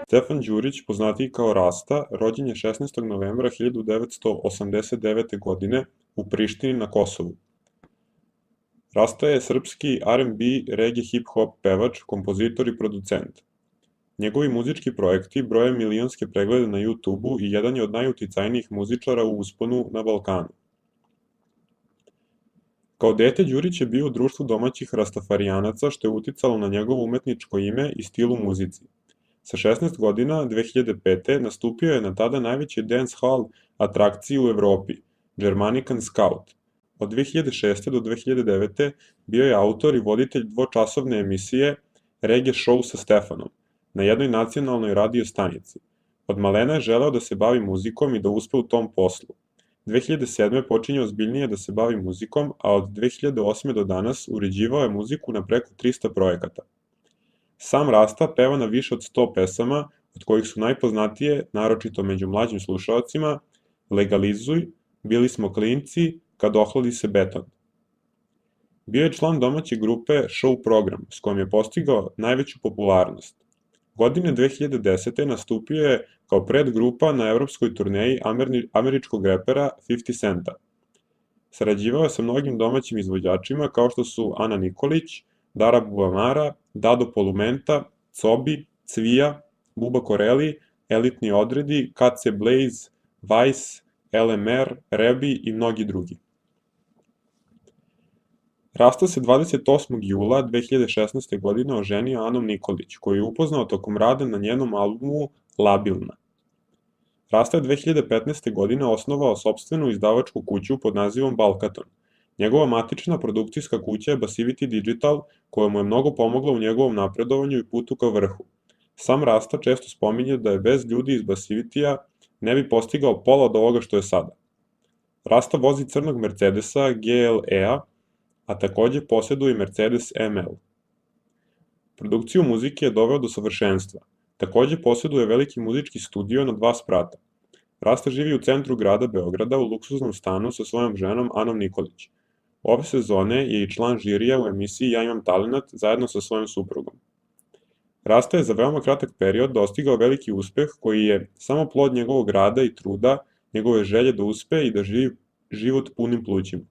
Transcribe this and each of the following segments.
Stefan Đurić, poznatiji kao Rasta, rođen je 16. novembra 1989. godine u Prištini na Kosovu. Rasta je srpski R&B, reggae, hip-hop pevač, kompozitor i producent. Njegovi muzički projekti broje milionske preglede na YouTube-u i jedan je od najuticajnijih muzičara u usponu na Balkanu. Kao dete Đurić je bio u društvu domaćih rastafarijanaca, što je uticalo na njegovo umetničko ime i stil u muzici. Sa 16 godina, 2005. nastupio je na tada najveći dancehall atrakciji u Evropi, Germanican Scout. Od 2006. do 2009. bio je autor i voditelj dvočasovne emisije Reggae Show sa Stefanom na jednoj nacionalnoj radio stanici. Od malena je želeo da se bavi muzikom i da uspe u tom poslu. 2007. počinje ozbiljnije da se bavi muzikom, a od 2008. do danas uređivao je muziku na preko 300 projekata. Sam Rasta peva na više od 100 pesama, od kojih su najpoznatije, naročito među mlađim slušaocima, Legalizuj, Bili smo klinci, Kad ohladi se beton. Bio je član domaće grupe Show Program, s kojom je postigao najveću popularnost. Godine 2010. nastupio je kao predgrupa na evropskoj turneji američkog repera 50 Centa. Sarađivao je sa mnogim domaćim izvođačima kao što su Ana Nikolić, Dara Bubamara, Dado Polumenta, Cobi, Cvija, Buba Koreli, Elitni odredi, KC Blaze, Vice, LMR, Rebi i mnogi drugi. Rasta se 28. jula 2016. godine oženio Anom Nikolić, koju je upoznao tokom rada na njenom albumu Labilna. Rasta je 2015. godine osnovao sopstvenu izdavačku kuću pod nazivom Balkaton. Njegova matična produkcijska kuća je Basivity Digital, koja mu je mnogo pomogla u njegovom napredovanju i putu ka vrhu. Sam Rasta često spominje da je bez ljudi iz Basivitija ne bi postigao pola od ovoga što je sada. Rasta vozi crnog Mercedesa GLE-a, a takođe posjeduje i Mercedes ML. Produkciju muzike je doveo do savršenstva. Takođe posjeduje veliki muzički studio na 2 sprata. Rasta živi u centru grada Beograda u luksuznom stanu sa svojom ženom Anom Nikolić. Ove sezone je i član žirija u emisiji Ja imam talenat zajedno sa svojom suprugom. Rasta je za veoma kratak period dostigao veliki uspeh koji je samo plod njegovog rada i truda, njegove želje da uspe i da živi život punim plućima.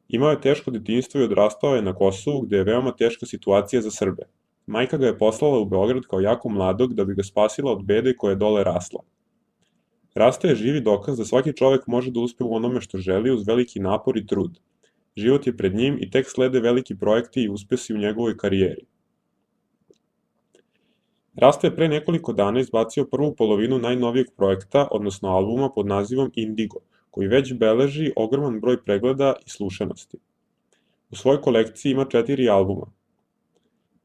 Imao je teško detinjstvo i odrastao je na Kosovu gde je veoma teška situacija za Srbe. Majka ga je poslala u Beograd kao jako mladog da bi ga spasila od bede koja je dole rasla. Rasta je živi dokaz da svaki čovek može da uspe u onome što želi uz veliki napor i trud. Život je pred njim i tek slede veliki projekti i uspesi u njegovoj karijeri. Rasta je pre nekoliko dana izbacio prvu polovinu najnovijeg projekta, odnosno albuma pod nazivom Indigo, koji već beleži ogroman broj pregleda i slušanosti. U svojoj kolekciji ima 4 albuma.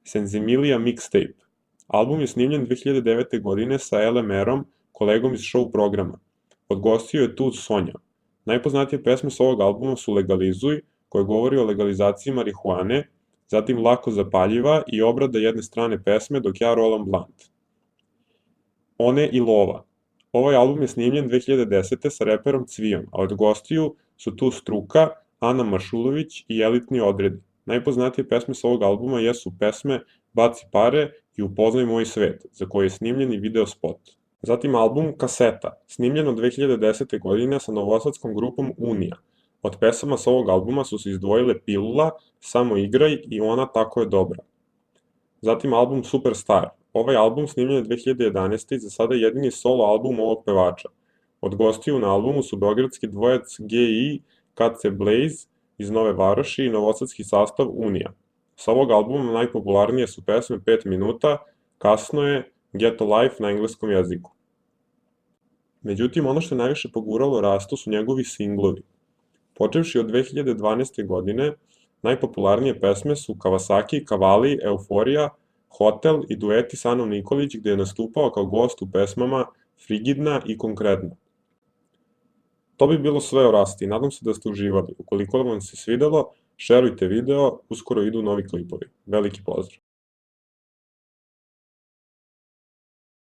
Senzimilija Mixtape. Album je snimljen 2009. godine sa LMR-om, kolegom iz show programa. Podgostio je tu Sonja. Najpoznatije pesme s ovog albuma su Legalizuj, koja govori o legalizaciji marihuane, zatim Lako zapaljiva i obrada jedne strane pesme Dok ja rolam blant. One i Lova. Ovaj album je snimljen 2010. sa reperom Cvijom, a od gostiju su tu Struka, Ana Mašulović i Elitni odredi. Najpoznatije pesme s ovog albuma jesu pesme Baci pare i Upoznaj moj svet, za koji je snimljen i video spot. Zatim album Kaseta, snimljen od 2010. godine sa novosadskom grupom Unija. Od pesama s ovog albuma su se izdvojile Pilula, Samo igraj i Ona tako je dobra. Zatim album Superstar. Ovaj album snimljen je 2011. i za sada jedini solo album ovog pevača. Od gostiju na albumu su beogradski dvojac GI, KC Blaze iz Nove Varoši i novosadski sastav Unija. Sa ovog albuma najpopularnije su pesme 5 minuta, Kasno je, Get a Life na engleskom jeziku. Međutim, ono što je najviše poguralo Rastu su njegovi singlovi. Počevši od 2012. godine, najpopularnije pesme su Kawasaki, Kavali, Euforija, Hotel i dueti s Anom Nikolić gde je nastupao kao gost u pesmama Frigidna i Konkretna. To bi bilo sve o Rasti, nadam se da ste uživali. Ukoliko vam se svidelo, šerujte video, uskoro idu novi klipovi. Veliki pozdrav!